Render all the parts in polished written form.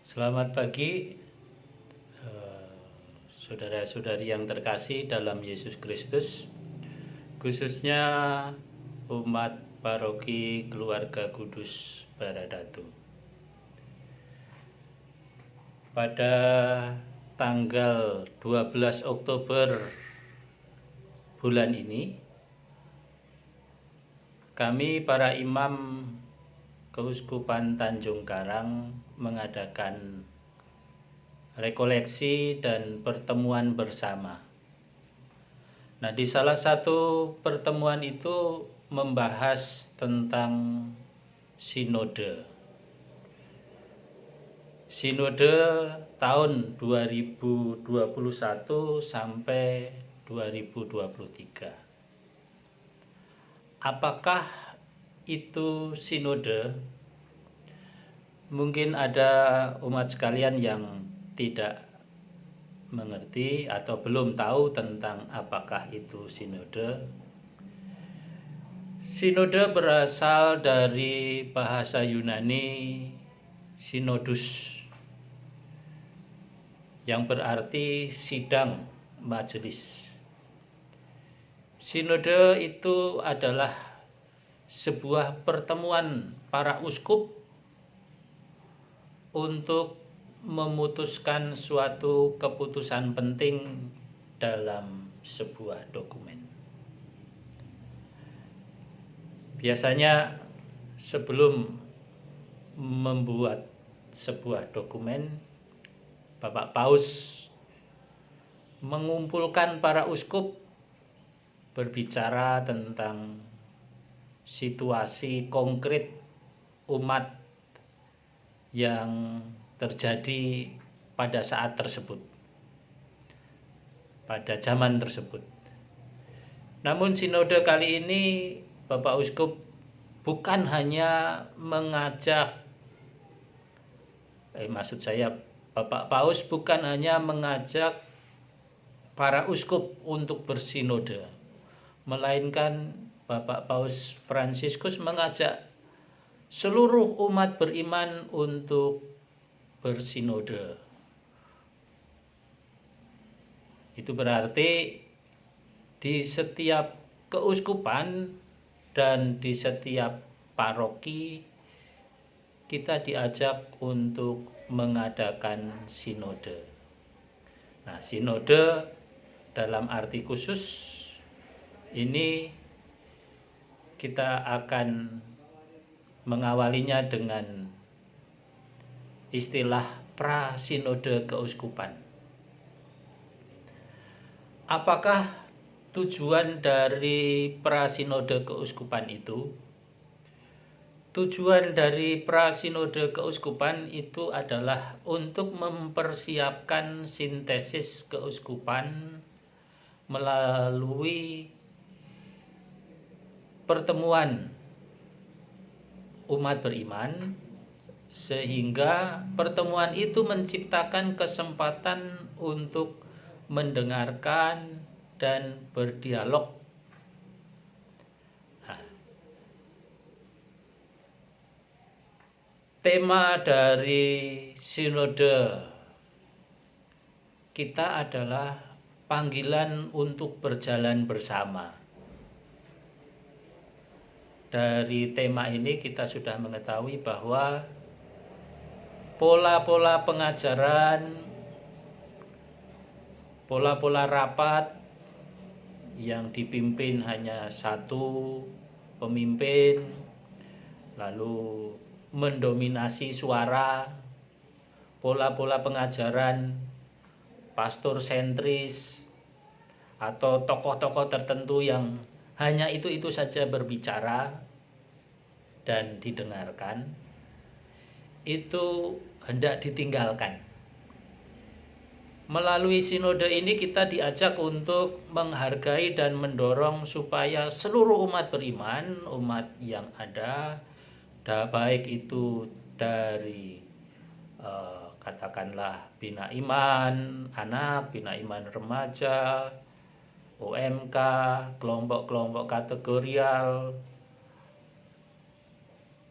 Selamat pagi, saudara-saudari yang terkasih dalam Yesus Kristus, khususnya umat paroki Keluarga Kudus Baradatu. Pada tanggal 12 Oktober bulan ini, kami para imam Keuskupan Tanjung Karang mengadakan rekoleksi dan pertemuan bersama. Nah, di salah satu pertemuan itu membahas tentang sinode. Sinode tahun 2021 sampai 2023. Apakah itu sinode? Mungkin ada umat sekalian yang tidak mengerti atau belum tahu tentang apakah itu sinode. Sinode berasal dari bahasa Yunani sinodus, yang berarti sidang majelis. Sinode itu adalah sebuah pertemuan para uskup untuk memutuskan suatu keputusan penting dalam sebuah dokumen. Biasanya sebelum membuat sebuah dokumen, Bapak Paus mengumpulkan para uskup berbicara tentang situasi konkret umat yang terjadi pada saat tersebut, pada zaman tersebut. Namun sinode kali ini Bapak Uskup bukan hanya mengajak Bapak Paus bukan hanya mengajak para uskup untuk bersinode, melainkan Bapak Paus Fransiskus mengajak seluruh umat beriman untuk bersinode. Itu berarti di setiap keuskupan dan di setiap paroki kita diajak untuk mengadakan sinode. Nah, sinode dalam arti khusus ini kita akan mengawalinya dengan istilah prasinode keuskupan. Apakah tujuan dari prasinode keuskupan itu? Tujuan dari prasinode keuskupan itu adalah untuk mempersiapkan sintesis keuskupan melalui pertemuan umat beriman, sehingga pertemuan itu menciptakan kesempatan untuk mendengarkan dan berdialog. Nah, tema dari sinode kita adalah panggilan untuk berjalan bersama. Dari tema ini kita sudah mengetahui bahwa pola-pola pengajaran, pola-pola rapat yang dipimpin hanya satu pemimpin, lalu mendominasi suara, pola-pola pengajaran pastor sentris atau tokoh-tokoh tertentu yang hanya itu saja berbicara dan didengarkan, itu hendak ditinggalkan. Melalui sinode ini kita diajak untuk menghargai dan mendorong supaya seluruh umat beriman, umat yang ada, baik itu dari katakanlah bina iman anak, bina iman remaja, OMK, kelompok-kelompok kategorial,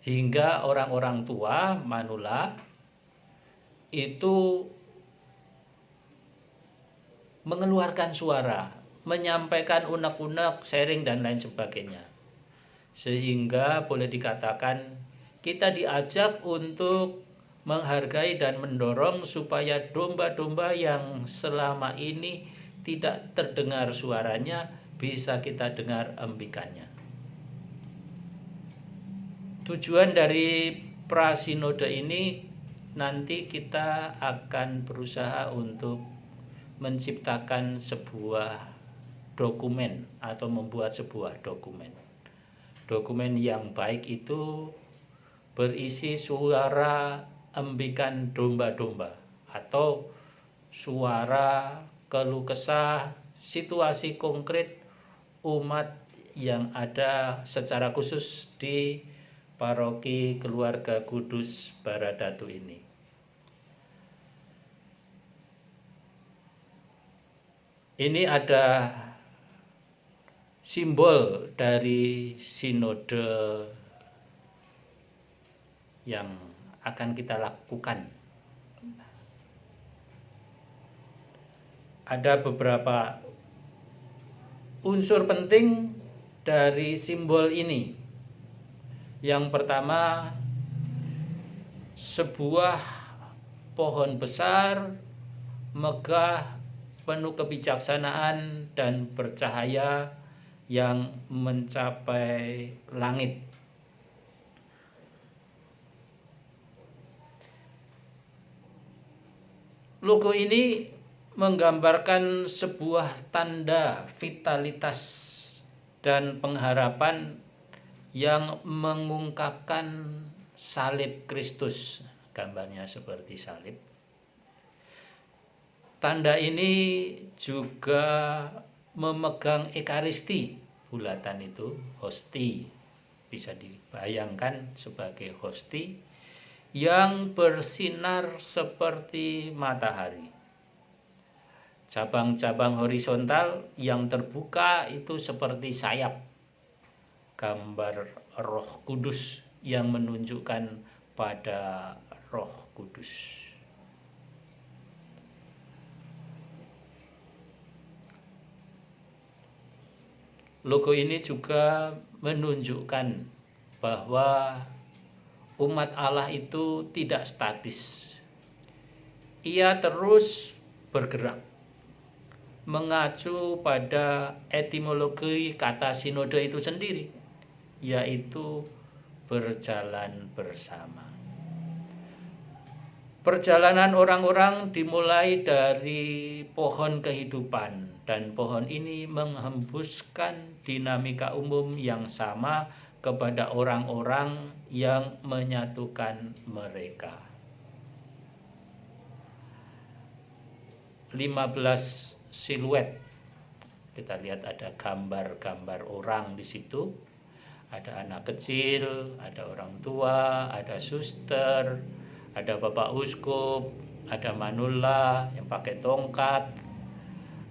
hingga orang-orang tua, manula, itu mengeluarkan suara, menyampaikan unek-unek, sharing dan lain sebagainya. Sehingga boleh dikatakan kita diajak untuk menghargai dan mendorong supaya domba-domba yang selama ini tidak terdengar suaranya bisa kita dengar embikannya. Tujuan dari prasinode ini nanti kita akan berusaha untuk menciptakan sebuah dokumen atau membuat sebuah dokumen. Dokumen yang baik itu berisi suara embikan domba-domba atau suara keluh kesah situasi konkret umat yang ada secara khusus di Paroki Keluarga Kudus Baradatu ini. Ini ada simbol dari sinode yang akan kita lakukan. Ada beberapa unsur penting dari simbol ini. Yang pertama, sebuah pohon besar, megah, penuh kebijaksanaan dan bercahaya yang mencapai langit. Logo ini menggambarkan sebuah tanda vitalitas dan pengharapan yang mengungkapkan salib Kristus. Gambarnya seperti salib. Tanda ini juga memegang ekaristi, bulatan itu hosti. Bisa dibayangkan sebagai hosti yang bersinar seperti matahari. Cabang-cabang horizontal yang terbuka itu seperti sayap. Gambar Roh Kudus yang menunjukkan pada Roh Kudus. Logo ini juga menunjukkan bahwa umat Allah itu tidak statis. Ia terus bergerak, mengacu pada etimologi kata sinode itu sendiri, yaitu berjalan bersama. Perjalanan orang-orang dimulai dari pohon kehidupan, dan pohon ini menghembuskan dinamika umum yang sama kepada orang-orang yang menyatukan mereka. 15 siluet. Kita lihat ada gambar-gambar orang di situ. Ada anak kecil, ada orang tua, ada suster, ada Bapak Uskup, ada manula yang pakai tongkat,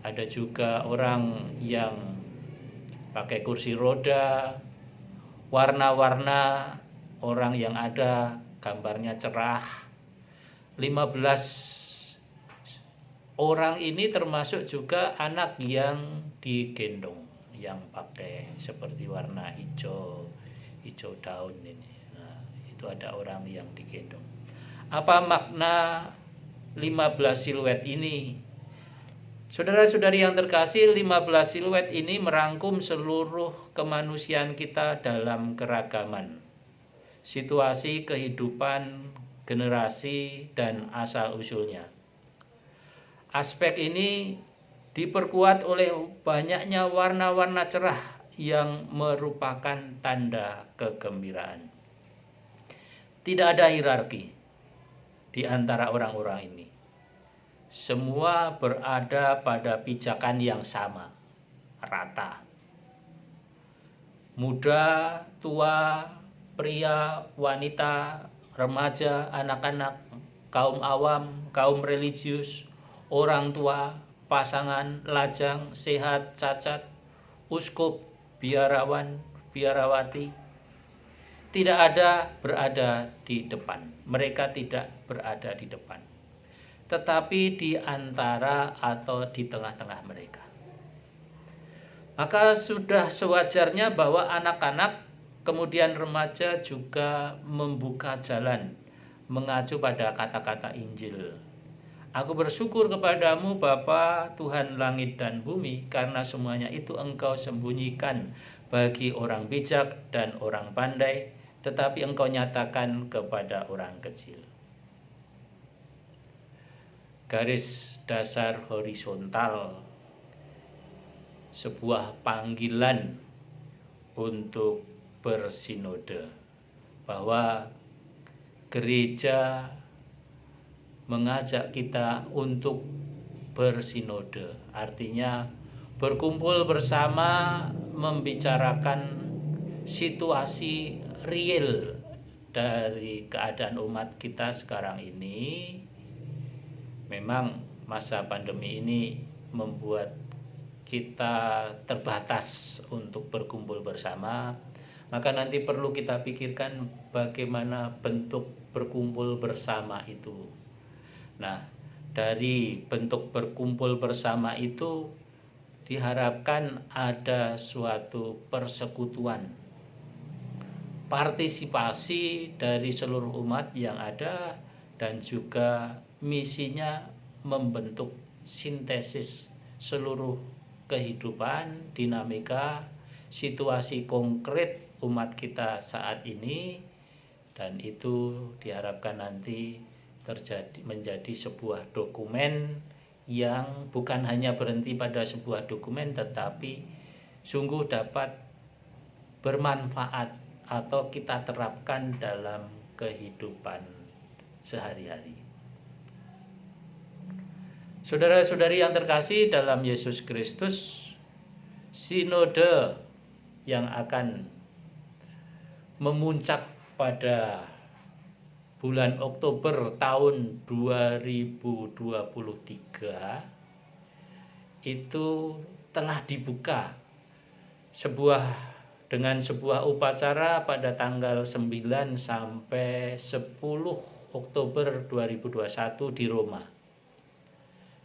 ada juga orang yang pakai kursi roda. Warna-warna orang yang ada gambarnya cerah. 15 orang ini termasuk juga anak yang digendong, yang pakai seperti warna hijau daun ini. Nah, itu ada orang yang digendong. Apa makna 15 siluet ini? Saudara-saudari yang terkasih, 15 siluet ini merangkum seluruh kemanusiaan kita dalam keragaman, situasi kehidupan, generasi, dan asal-usulnya. Aspek ini diperkuat oleh banyaknya warna-warna cerah yang merupakan tanda kegembiraan. Tidak ada hierarki di antara orang-orang ini. Semua berada pada pijakan yang sama, rata. Muda, tua, pria, wanita, remaja, anak-anak, kaum awam, kaum religius, orang tua, pasangan, lajang, sehat, cacat, uskup, biarawan, biarawati, tidak ada berada di depan. Mereka tidak berada di depan. tetapi di antara atau di tengah-tengah mereka. Maka sudah sewajarnya bahwa anak-anak kemudian remaja juga membuka jalan mengacu pada kata-kata Injil. Aku bersyukur kepadamu Bapa Tuhan langit dan bumi, karena semuanya itu Engkau sembunyikan bagi orang bijak dan orang pandai, tetapi Engkau nyatakan kepada orang kecil. Garis dasar horizontal, sebuah panggilan untuk bersinode, bahwa gereja mengajak kita untuk bersinode, artinya berkumpul bersama membicarakan situasi real dari keadaan umat kita sekarang ini. Memang masa pandemi ini membuat kita terbatas untuk berkumpul bersama, maka nanti perlu kita pikirkan bagaimana bentuk berkumpul bersama itu. Nah, dari bentuk berkumpul bersama itu diharapkan ada suatu persekutuan, partisipasi dari seluruh umat yang ada, dan juga misinya membentuk sintesis seluruh kehidupan, dinamika, situasi konkret umat kita saat ini, dan itu diharapkan nanti menjadi sebuah dokumen yang bukan hanya berhenti pada sebuah dokumen, tetapi sungguh dapat bermanfaat atau kita terapkan dalam kehidupan sehari-hari. Saudara-saudari yang terkasih dalam Yesus Kristus, sinode yang akan memuncak pada bulan Oktober tahun 2023 itu telah dibuka dengan sebuah upacara pada tanggal 9 sampai 10 Oktober 2021 di Roma.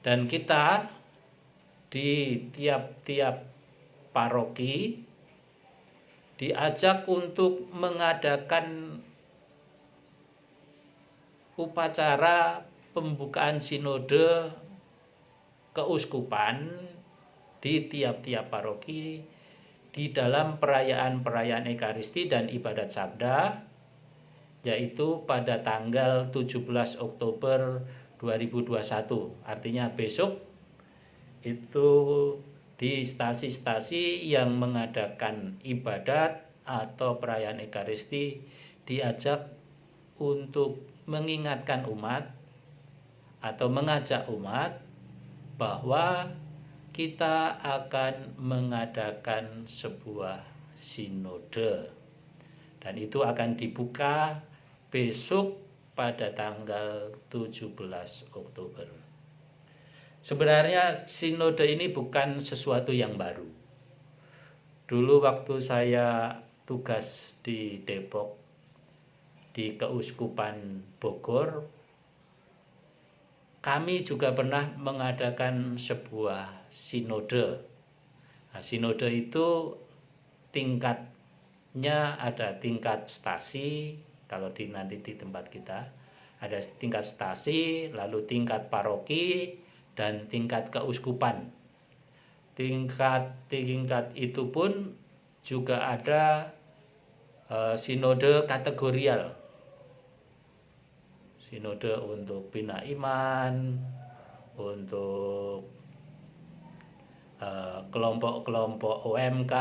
Dan kita di tiap-tiap paroki diajak untuk mengadakan upacara pembukaan sinode keuskupan di tiap-tiap paroki di dalam perayaan-perayaan Ekaristi dan ibadat sabda, yaitu pada tanggal 17 Oktober 2021. Artinya besok itu di stasi-stasi yang mengadakan ibadat atau perayaan Ekaristi diajak untuk mengingatkan umat atau mengajak umat bahwa kita akan mengadakan sebuah sinode, dan itu akan dibuka besok pada tanggal 17 Oktober. Sebenarnya sinode ini bukan sesuatu yang baru. Dulu waktu saya tugas di Depok, di Keuskupan Bogor, kami juga pernah mengadakan sebuah sinode. Nah, sinode itu tingkatnya ada tingkat stasi, kalau nanti di tempat kita ada tingkat stasi, lalu tingkat paroki, dan tingkat keuskupan. Tingkat itu pun juga ada sinode kategorial. Sinode untuk bina iman, untuk kelompok-kelompok OMK,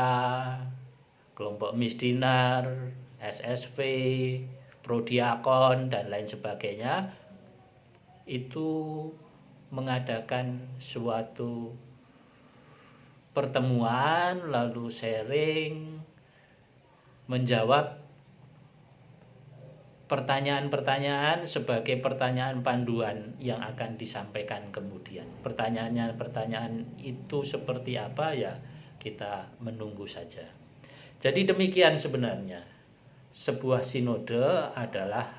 kelompok misdinar, SSV, prodiakon, dan lain sebagainya. Itu mengadakan suatu pertemuan, lalu sharing, menjawab pertanyaan-pertanyaan sebagai pertanyaan panduan yang akan disampaikan kemudian. Pertanyaan itu seperti apa, ya kita menunggu saja. Jadi demikian sebenarnya. Sebuah sinode adalah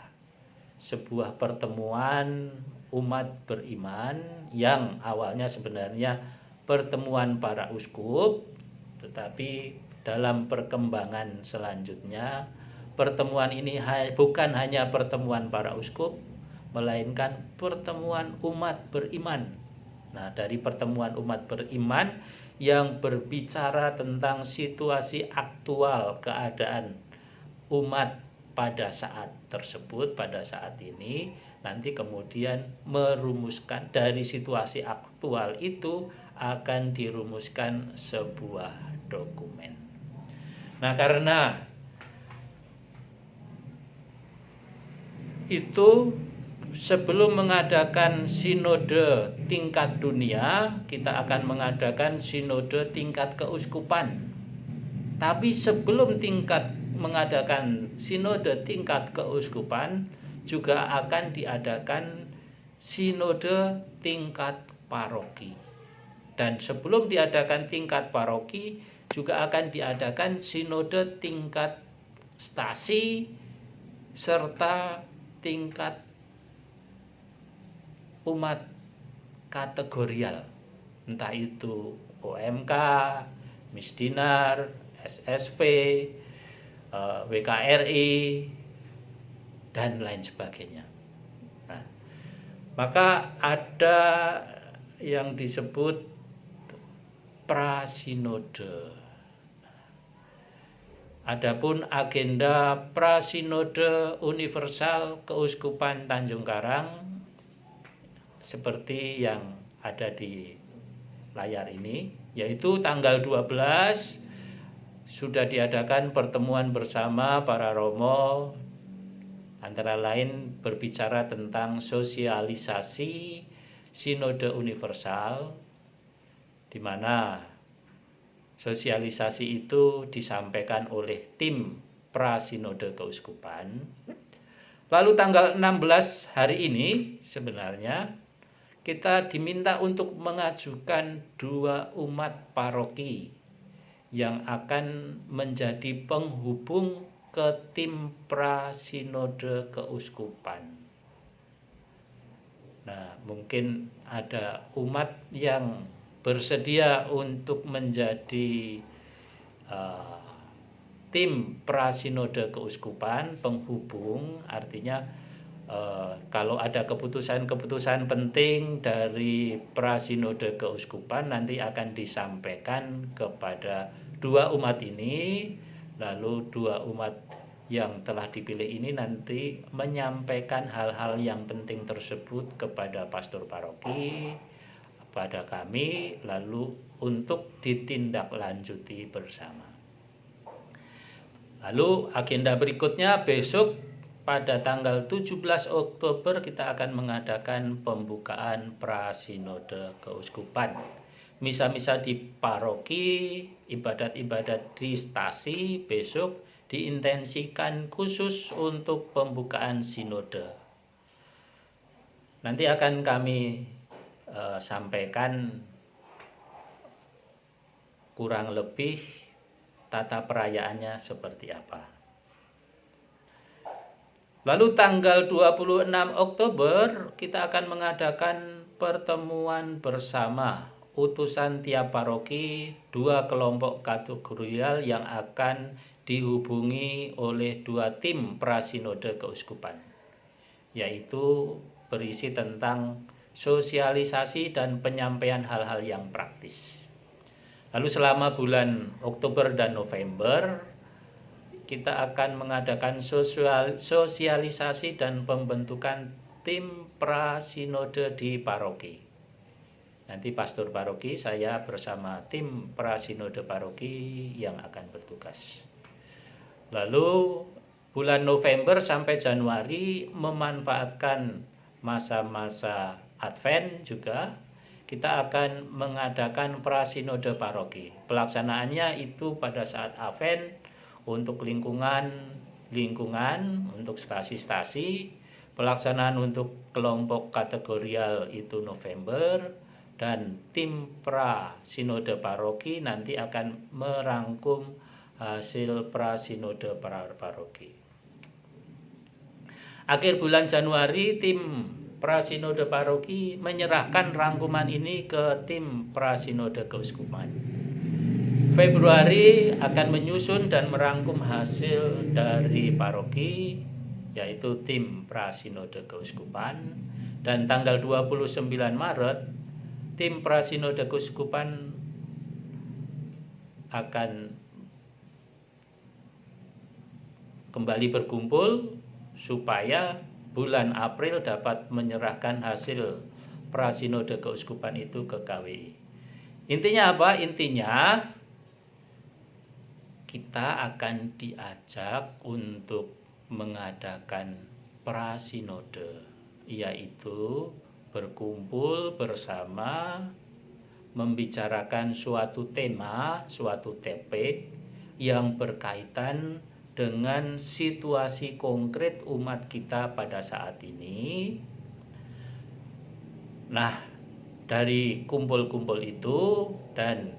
sebuah pertemuan umat beriman yang awalnya sebenarnya pertemuan para uskup, tetapi dalam perkembangan selanjutnya pertemuan ini bukan hanya pertemuan para uskup, melainkan pertemuan umat beriman. Nah, dari pertemuan umat beriman yang berbicara tentang situasi aktual keadaan umat pada saat tersebut, pada saat ini, nanti kemudian merumuskan dari situasi aktual itu akan dirumuskan sebuah dokumen. Nah, karena itu sebelum mengadakan sinode tingkat dunia, kita akan mengadakan sinode tingkat keuskupan. Tapi sebelum mengadakan sinode tingkat keuskupan, juga akan diadakan sinode tingkat paroki. Dan sebelum diadakan tingkat paroki, juga akan diadakan sinode tingkat stasi serta tingkat umat kategorial, entah itu OMK, Misdinar, SSV, WKRI, dan lain sebagainya. Nah, maka ada yang disebut prasinode. Adapun agenda prasinode universal Keuskupan Tanjung Karang seperti yang ada di layar ini, yaitu tanggal 12 sudah diadakan pertemuan bersama para romo, antara lain berbicara tentang sosialisasi sinode universal, di mana sosialisasi itu disampaikan oleh tim prasinode keuskupan. Lalu tanggal 16 hari ini sebenarnya kita diminta untuk mengajukan 2 umat paroki yang akan menjadi penghubung ke tim prasinode keuskupan. Nah, mungkin ada umat yang bersedia untuk menjadi tim prasinode keuskupan penghubung, artinya kalau ada keputusan-keputusan penting dari prasinode keuskupan nanti akan disampaikan kepada 2 umat ini, lalu 2 umat yang telah dipilih ini nanti menyampaikan hal-hal yang penting tersebut kepada pastor paroki, pada kami, lalu untuk ditindaklanjuti bersama. Lalu agenda berikutnya besok pada tanggal 17 Oktober kita akan mengadakan pembukaan prasinode keuskupan. Misa-misa di paroki, ibadat-ibadat di stasi besok diintensikan khusus untuk pembukaan sinode. Nanti akan kami sampaikan kurang lebih tata perayaannya seperti apa. Lalu tanggal 26 Oktober kita akan mengadakan pertemuan bersama utusan tiap paroki, 2 kelompok kategorial yang akan dihubungi oleh 2 tim prasinode keuskupan, yaitu berisi tentang sosialisasi dan penyampaian hal-hal yang praktis. Lalu selama bulan Oktober dan November kita akan mengadakan sosialisasi dan pembentukan tim prasinode di paroki. Nanti pastor paroki, saya bersama tim prasinode paroki yang akan bertugas. Lalu bulan November sampai Januari memanfaatkan masa-masa Advent juga kita akan mengadakan prasinode paroki. Pelaksanaannya itu pada saat Advent untuk lingkungan, untuk stasi-stasi, pelaksanaan untuk kelompok kategorial itu November, dan tim prasinode paroki nanti akan merangkum hasil prasinode paroki. Akhir bulan Januari tim Prasinode Paroki menyerahkan rangkuman ini ke tim Prasinode Keuskupan. Februari akan menyusun dan merangkum hasil dari paroki, yaitu tim Prasinode Keuskupan, dan tanggal 29 Maret tim Prasinode Keuskupan akan kembali berkumpul supaya bulan April dapat menyerahkan hasil Prasinode Keuskupan itu ke KWI. Intinya apa? Intinya kita akan diajak untuk mengadakan prasinode, yaitu berkumpul bersama membicarakan suatu tema, suatu topik yang berkaitan dengan situasi konkret umat kita pada saat ini. Nah, dari kumpul-kumpul itu dan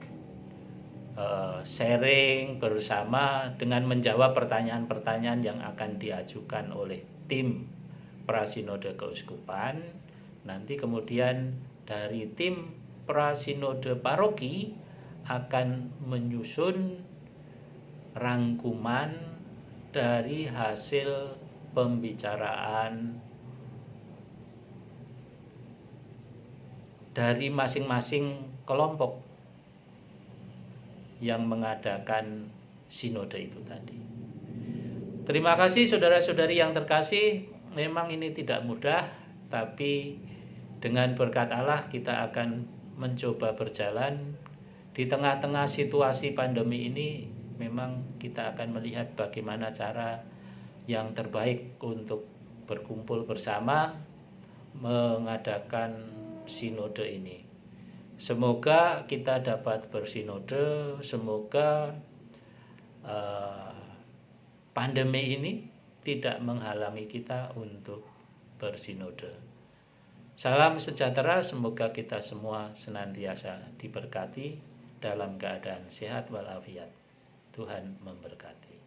sharing bersama dengan menjawab pertanyaan-pertanyaan yang akan diajukan oleh tim Prasinode Keuskupan, nanti kemudian dari tim Prasinode Paroki akan menyusun rangkuman dari hasil pembicaraan dari masing-masing kelompok yang mengadakan sinode itu tadi. Terima kasih saudara-saudari yang terkasih. Memang ini tidak mudah, tapi dengan berkat Allah kita akan mencoba berjalan di tengah-tengah situasi pandemi ini. Memang kita akan melihat bagaimana cara yang terbaik untuk berkumpul bersama mengadakan sinode ini. Semoga kita dapat bersinode, semoga pandemi ini tidak menghalangi kita untuk bersinode. Salam sejahtera, semoga kita semua senantiasa diberkati dalam keadaan sehat walafiat. Tuhan memberkati.